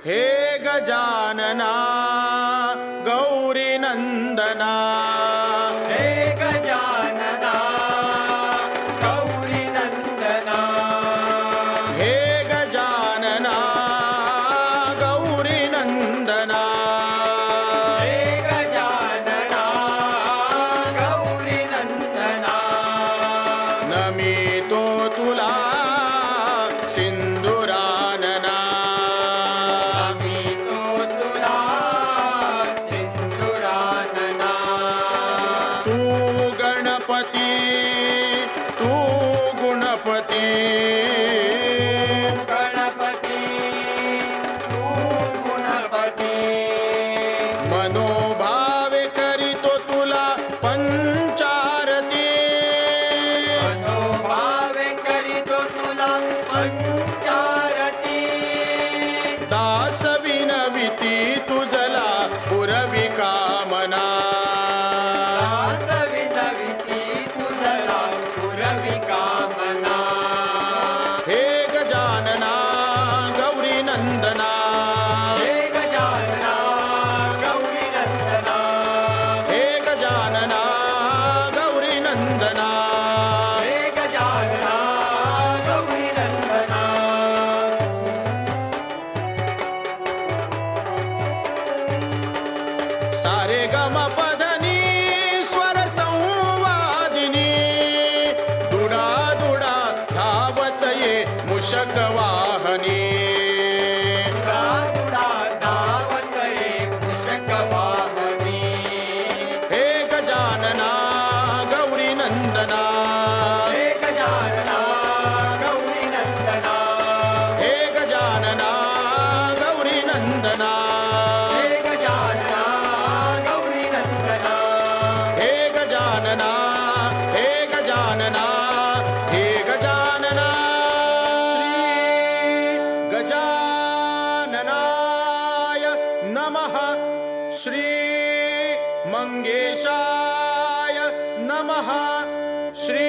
हे गजानना गौरी नंदना, हे गजानना गौरी नंदना, हे गजानना गौरी नंदना, हे गजानना गौरी नंदना. नमितो तुला सिंदुरानना, नमितो तुला सिंदुरानना. तू गणपती तू गुणपती, गणपती तू गुणपती. मनोभावे करीतो तुला पंचारती, मनोभावे करीतो तुला पंचारती. दास विनविती तुझला पुरवी कामना, दास विनविती तुझला पुरवी कामना. हे गजानना गौरी नंदना, हे गजानना गौरी नंदना, हे गजानना गौरी नंदना, हे गजानना गौरी नंदना. सारे गम पधनी स्वर संवादिनी, दुडा दुडा धावत ये मुषक वाहनी, दुडा धावत ये मुषक वाहनी. हे गजानना गौरी नंदना, हे गजानना गौरी नंदना, हे गजानना गौरी नंदना, हे गजानना गौरी नंदना. हे गजानना हे गजानना हे गजानना. श्री गजाननाय नमः, श्री मंगेशाय नमः, श्री